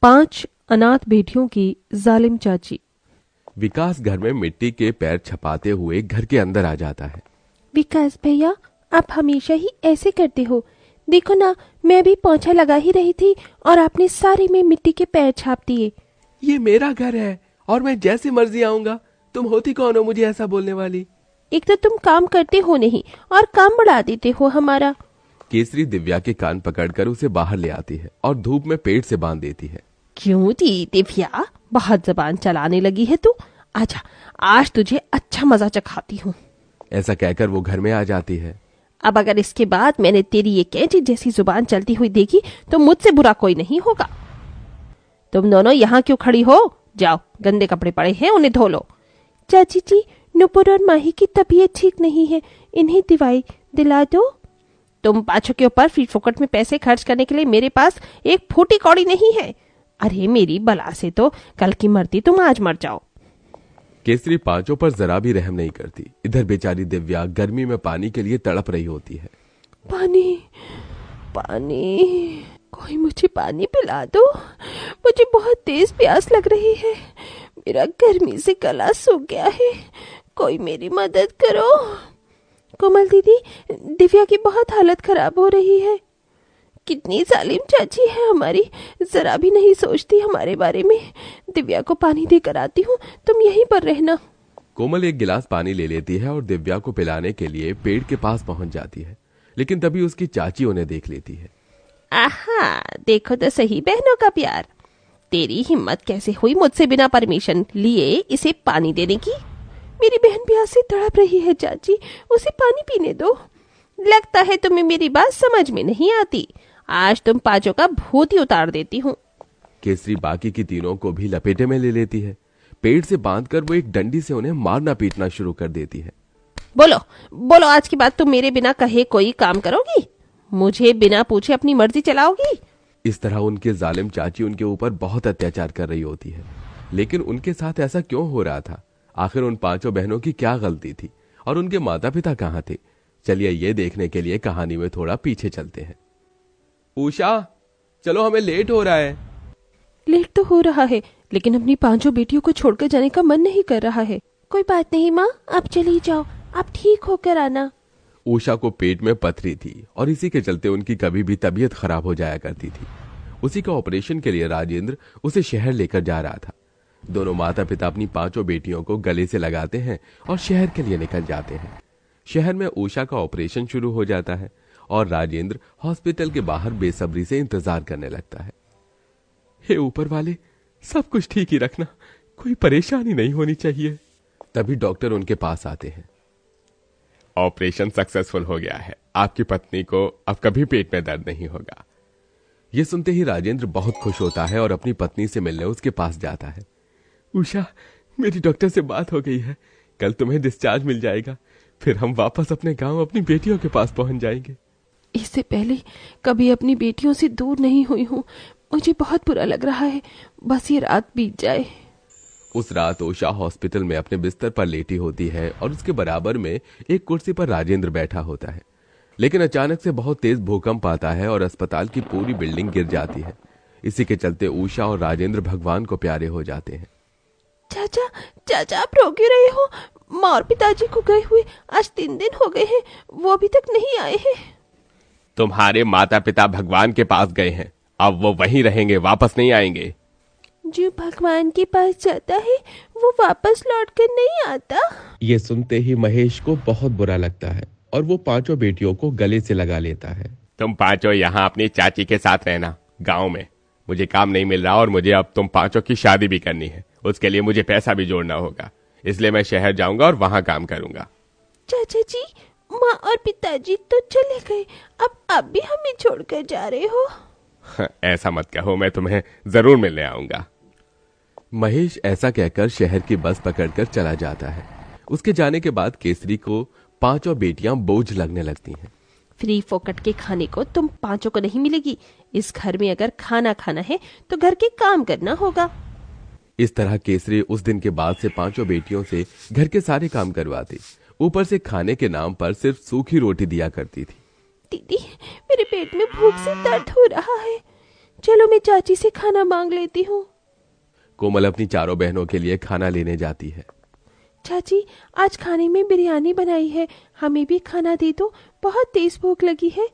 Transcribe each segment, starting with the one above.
5 अनाथ बेटियों की जालिम चाची। विकास घर में मिट्टी के पैर छपाते हुए घर के अंदर आ जाता है। विकास भैया, आप हमेशा ही ऐसे करते हो। देखो ना, मैं भी पोंछा लगा ही रही थी और आपने सारे में मिट्टी के पैर छाप दिए। ये मेरा घर है और मैं जैसे मर्जी आऊंगा। तुम होती कौन हो मुझे ऐसा बोलने वाली? एक तो तुम काम करते हो नहीं और काम बढ़ा देते हो हमारा। केसरी दिव्या के कान पकड़कर उसे बाहर ले आती है और धूप में पेड़ से बांध देती है। क्यों दी दिव्या, बहुत जबान चलाने लगी है तू। आजा, आज तुझे अच्छा मजा चखाती हूँ। ऐसा कहकर वो घर में आ जाती है। अब अगर इसके बाद मैंने तेरी ये कैंची जैसी जुबान चलती हुई देखी तो मुझसे बुरा कोई नहीं होगा। तुम दोनों यहाँ क्यों खड़ी हो? जाओ, गंदे कपड़े पड़े हैं, उन्हें धो लो। चाची जी, नुपुर और माही की तबीयत ठीक नहीं है, इन्हें दवाई दिला दो। तुम पाँचों के ऊपर फ्री फोकट में पैसे खर्च करने के लिए मेरे पास एक फूटी कौड़ी नहीं है। अरे मेरी बला से तो कल की मरती तुम आज मर जाओ। केसरी पांचों पर जरा भी रहम नहीं करती। इधर बेचारी दिव्या गर्मी में पानी के लिए तड़प रही होती है। पानी, पानी, कोई मुझे पानी पिला दो। मुझे बहुत तेज प्यास लग रही है। मेरा गर्मी से गला सूख गया है। कोई मेरी मदद करो। कोमल दीदी, दिव्या की बहुत हालत खराब हो रही है। कितनी जालिम चाची है हमारी, जरा भी नहीं सोचती हमारे बारे में। दिव्या को पानी देकर आती हूँ, तुम यहीं पर रहना। कोमल एक गिलास पानी ले लेती है और दिव्या को पिलाने के लिए पेड़ के पास पहुंच जाती है। लेकिन तभी उसकी चाची उन्हें देख लेती है। आहा, देखो तो सही बहनों का प्यार। तेरी हिम्मत कैसे हुई मुझसे बिना परमिशन लिए इसे पानी देने की? मेरी बहन प्यास से तड़प रही है चाची, उसे पानी पीने दो। लगता है तुम्हें मेरी बात समझ में नहीं आती। आज तुम पांचों का भूत ही उतार देती हूँ। केसरी बाकी की तीनों को भी लपेटे में ले लेती है। पेड़ से बांधकर वो एक डंडी से उन्हें मारना पीटना शुरू कर देती है। बोलो बोलो, आज की बात तुम मेरे बिना कहे कोई काम करोगी? मुझे बिना पूछे अपनी मर्जी चलाओगी? इस तरह उनके जालिम चाची उनके ऊपर बहुत अत्याचार कर रही होती है। लेकिन उनके साथ ऐसा क्यों हो रहा था? आखिर उन पांचों बहनों की क्या गलती थी और उनके माता पिता कहाँ थे? चलिए ये देखने के लिए कहानी में थोड़ा पीछे चलते हैं। उषा, चलो, हमें लेट हो रहा है। लेट तो हो रहा है, लेकिन अपनी पांचों बेटियों को छोड़कर जाने का मन नहीं कर रहा है। कोई बात नहीं माँ, आप चली जाओ, आप ठीक होकर आना। उषा को पेट में पथरी थी और इसी के चलते उनकी कभी भी तबीयत खराब हो जाया करती थी। उसी का ऑपरेशन के लिए राजेंद्र उसे शहर लेकर जा रहा था। दोनों माता पिता अपनी पांचों बेटियों को गले से लगाते हैं और शहर के लिए निकल जाते हैं। शहर में उषा का ऑपरेशन शुरू हो जाता है और राजेंद्र हॉस्पिटल के बाहर बेसब्री से इंतजार करने लगता है। हे ऊपर वाले, सब कुछ ठीक ही रखना, कोई परेशानी नहीं होनी चाहिए। तभी डॉक्टर उनके पास आते हैं। ऑपरेशन सक्सेसफुल हो गया है। आपकी पत्नी को अब कभी पेट में दर्द नहीं होगा। यह सुनते ही राजेंद्र बहुत खुश होता है और अपनी पत्नी से मिलने उसके पास जाता है। उषा, मेरी डॉक्टर से बात हो गई है। कल तुम्हें डिस्चार्ज मिल जाएगा। फिर हम वापस अपने गांव अपनी बेटियों के पास पहुंच जाएंगे। इससे पहले कभी अपनी बेटियों से दूर नहीं हुई हूँ। मुझे बहुत बुरा लग रहा है। बस ये रात बीत जाए। उस रात उषा हॉस्पिटल में अपने बिस्तर पर लेटी होती है और उसके बराबर में एक कुर्सी पर राजेंद्र बैठा होता है। लेकिन अचानक से बहुत तेज भूकंप आता है और अस्पताल की पूरी बिल्डिंग गिर जाती है। इसी के चलते उषा और राजेंद्र भगवान को प्यारे हो जाते हैं। चाचा, चाचा, आप रो क्यों रहे हो? माँ और पिताजी को गए हुए आज 3 दिन हो गए हैं, वो अभी तक नहीं आए हैं। तुम्हारे माता पिता भगवान के पास गए हैं, अब वो वहीं रहेंगे, वापस नहीं आएंगे। जो भगवान के पास जाता है वो वापस लौट कर नहीं आता। ये सुनते ही महेश को बहुत बुरा लगता है और वो पांचों बेटियों को गले से लगा लेता है। तुम पांचों यहाँ अपनी चाची के साथ रहना गांव में। मुझे काम नहीं मिल रहा और मुझे अब तुम पांचों की शादी भी करनी है। उसके लिए मुझे पैसा भी जोड़ना होगा, इसलिए मैं शहर जाऊंगा और वहां काम करूंगा। चाचा जी, माँ और पिताजी तो चले गए, अब आप भी हमें छोड़कर जा रहे हो? ऐसा मत कहो, मैं तुम्हें जरूर मिलने आऊंगा। महेश ऐसा कहकर शहर की बस पकड़कर चला जाता है। उसके जाने के बाद केसरी को पांचों बेटियां बोझ लगने लगती हैं। फ्री फोकट के खाने को तुम पांचों को नहीं मिलेगी। इस घर में अगर खाना खाना है तो घर के काम करना होगा। इस तरह केसरी उस दिन के बाद से पांचों बेटियों से घर के सारे काम करवाती। ऊपर से खाने के नाम पर सिर्फ सूखी रोटी दिया करती थी। दीदी, मेरे पेट में भूख से दर्द हो रहा है। चलो मैं चाची से खाना मांग लेती हूँ। कोमल अपनी चारों बहनों के लिए खाना लेने जाती है। चाची, आज खाने में बिरयानी बनाई है, हमें भी खाना दे दो, बहुत तेज भूख लगी है।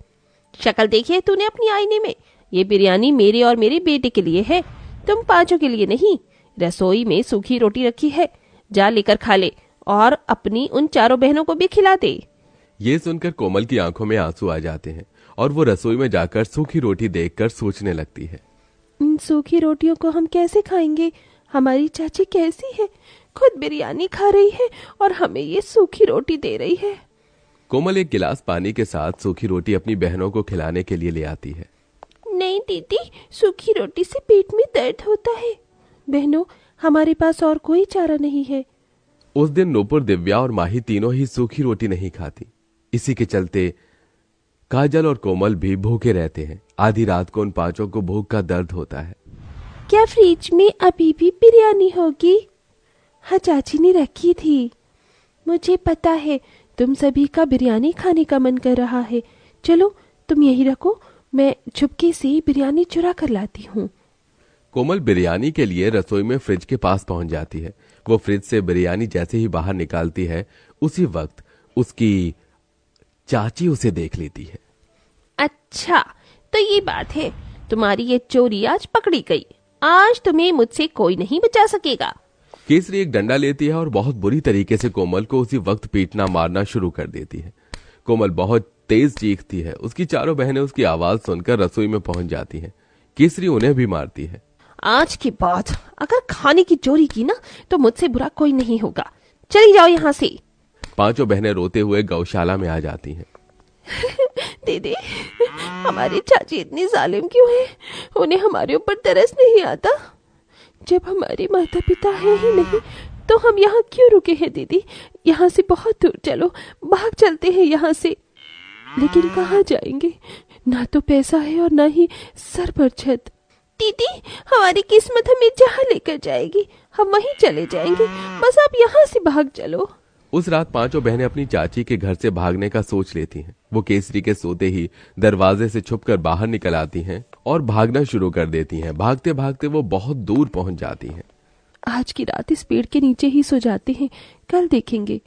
शक्ल देखी है तूने अपनी आईने में? ये बिरयानी मेरे और मेरे बेटे के लिए है, तुम पांचों के लिए नहीं। रसोई में सूखी रोटी रखी है, जा लेकर खा ले और अपनी उन चारों बहनों को भी खिला दे। ये सुनकर कोमल की आंखों में आंसू आ जाते हैं और वो रसोई में जाकर सूखी रोटी देखकर सोचने लगती है। इन सूखी रोटियों को हम कैसे खाएंगे? हमारी चाची कैसी है, खुद बिरयानी खा रही है और हमें ये सूखी रोटी दे रही है। कोमल एक गिलास पानी के साथ सूखी रोटी अपनी बहनों को खिलाने के लिए ले आती है। नहीं दीदी, सूखी रोटी से पेट में दर्द होता है। बहनों, हमारे पास और कोई चारा नहीं है। उस दिन नूपुर, दिव्या और माही तीनों ही सूखी रोटी नहीं खाती। इसी के चलते काजल और कोमल भी भूखे रहते हैं। आधी रात को उन पांचों को भूख का दर्द होता है। क्या फ्रिज में अभी भी बिरयानी होगी? हाँ, चाची ने रखी थी। मुझे पता है तुम सभी का बिरयानी खाने का मन कर रहा है। चलो तुम यही रखो, मैं चुपके से बिरयानी चुरा कर लाती हूँ। कोमल बिरयानी के लिए रसोई में फ्रिज के पास पहुंच जाती है। वो फ्रिज से बिरयानी जैसे ही बाहर निकालती है, उसी वक्त उसकी चाची उसे देख लेती है। अच्छा, तो ये बात है, तुम्हारी ये चोरी आज पकड़ी गई। आज तुम्हें मुझसे कोई नहीं बचा सकेगा। केसरी एक डंडा लेती है और बहुत बुरी तरीके से कोमल को उसी वक्त पीटना मारना शुरू कर देती है। कोमल बहुत तेज चीखती है। उसकी चारों बहनें उसकी आवाज सुनकर रसोई में पहुंच जाती हैं। केसरी उन्हें भी मारती है। आज के बाद अगर खाने की चोरी की ना तो मुझसे बुरा कोई नहीं होगा। चली जाओ यहाँ से। पांचों बहनें रोते हुए गौशाला में आ जाती हैं। दीदी, हमारी चाची इतनी जालिम क्यों है? उन्हें हमारे ऊपर तरस नहीं आता? जब हमारे माता पिता है ही नहीं तो हम यहाँ क्यों रुके हैं? दीदी, यहाँ से बहुत दूर चलो, भाग चलते हैं यहाँ से। लेकिन कहाँ जाएंगे? ना तो पैसा है और ना ही सर पर छत। दीदी, हमारी किस्मत हमें जहाँ लेकर जाएगी हम वहीं चले जाएंगे, बस आप यहाँ से भाग चलो। उस रात पांचों बहनें अपनी चाची के घर से भागने का सोच लेती हैं। वो केसरी के सोते ही दरवाजे से छुपकर बाहर निकल आती हैं और भागना शुरू कर देती हैं। भागते भागते वो बहुत दूर पहुंच जाती हैं। आज की रात इस पेड़ के नीचे ही सो जाते हैं, कल देखेंगे।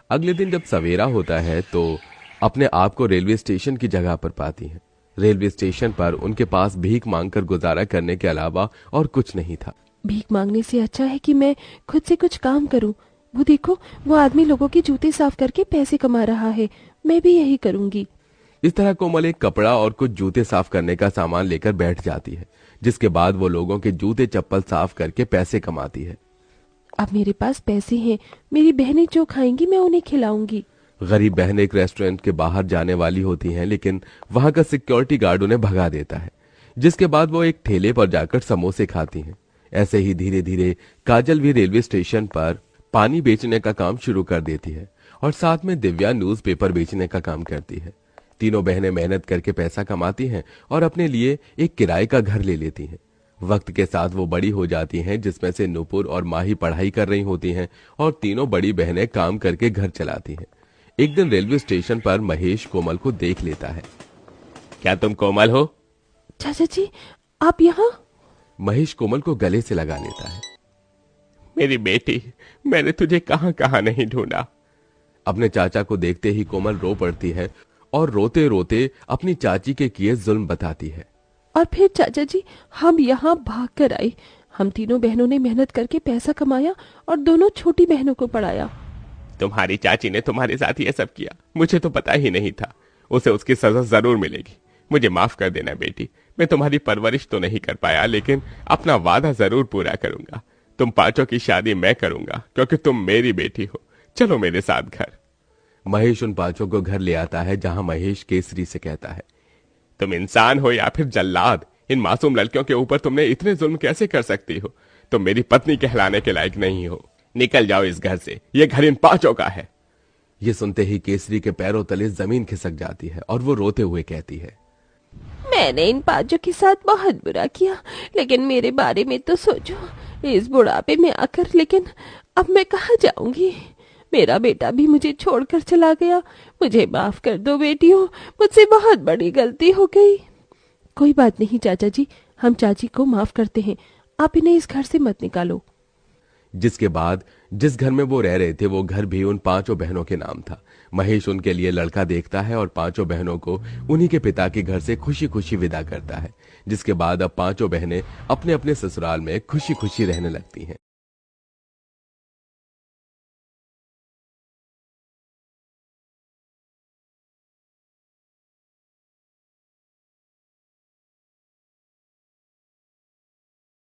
अगले दिन जब सवेरा होता है तो अपने आप को रेलवे स्टेशन की जगह पर पाती हैं। रेलवे स्टेशन पर उनके पास भीख मांगकर गुजारा करने के अलावा और कुछ नहीं था। भीख मांगने से अच्छा है कि मैं खुद से कुछ काम करूं। वो देखो, वो आदमी लोगों के जूते साफ करके पैसे कमा रहा है, मैं भी यही करूंगी। इस तरह कोमल एक कपड़ा और कुछ जूते साफ करने का सामान लेकर बैठ जाती है, जिसके बाद वो लोगों के जूते चप्पल साफ करके पैसे कमाती है। अब मेरे पास पैसे हैं, मेरी बहनें जो खाएंगी मैं उन्हें खिलाऊंगी। गरीब बहन एक रेस्टोरेंट के बाहर जाने वाली होती हैं, लेकिन वहां का सिक्योरिटी गार्ड उन्हें भगा देता है, जिसके बाद वो एक ठेले पर जाकर समोसे खाती हैं। ऐसे ही धीरे धीरे काजल भी रेलवे स्टेशन पर पानी बेचने का काम शुरू कर देती है और साथ में दिव्या न्यूज़पेपर बेचने का काम करती है। तीनों बहनें मेहनत करके पैसा कमाती हैं और अपने लिए एक किराए का घर ले लेती हैं। वक्त के साथ वो बड़ी हो जाती हैं, जिसमें से नूपुर और माही पढ़ाई कर रही होती हैं और तीनों बड़ी बहनें काम करके घर चलाती हैं। एक दिन रेलवे स्टेशन पर महेश कोमल को देख लेता है। क्या तुम कोमल हो? चाचा जी, आप यहाँ? महेश कोमल को गले से लगा लेता है। मेरी बेटी, मैंने तुझे कहां कहां नहीं ढूंढा। अपने चाचा को देखते ही कोमल रो पड़ती है और रोते रोते अपनी चाची के किए जुल्म बताती है। और फिर चाचा जी, हम यहाँ भाग कर आए। हम तीनों बहनों ने मेहनत करके पैसा कमाया और दोनों छोटी बहनों को पढ़ाया। तुम्हारी चाची ने तुम्हारे साथ ये सब किया, मुझे तो पता ही नहीं था। उसे उसकी सजा जरूर मिलेगी। मुझे माफ कर देना बेटी, मैं तुम्हारी परवरिश तो नहीं कर पाया, लेकिन अपना वादा जरूर पूरा करूंगा। तुम पांचों की शादी मैं करूंगा, क्योंकि तुम मेरी बेटी हो। चलो मेरे साथ घर। महेश उन पांचों को घर ले आता है, जहां महेश केसरी से कहता है, तुम इंसान हो या फिर जल्लाद, इन मासूम लड़कियों के ऊपर तुमने इतने जुल्म कैसे कर सकती हो? तुम मेरी पत्नी कहलाने के लायक नहीं हो। निकल जाओ इस घर से, ये घर इन पांचों का है। ये सुनते ही केसरी के पैरों तले जमीन खिसक जाती है और वो रोते हुए कहती है, मैंने इन पांचों के साथ बहुत बुरा किया, लेकिन मेरे बारे में तो सोचो। इस बुढ़ापे में आकर, लेकिन अब मैं कहाँ जाऊंगी? मेरा बेटा भी मुझे छोड़कर चला गया। मुझे माफ कर दो बेटियों, मुझसे बहुत बड़ी गलती हो गई। कोई बात नहीं चाचा जी, हम चाची को माफ करते हैं, आप इन्हें इस घर से मत निकालो। जिसके बाद जिस घर में वो रह रहे थे वो घर भी उन 5 बहनों के नाम था। महेश उनके लिए लड़का देखता है और 5 बहनों को उन्हीं के पिता के घर से खुशी खुशी विदा करता है। जिसके बाद अब 5 बहनें अपने अपने ससुराल में खुशी खुशी रहने लगती हैं।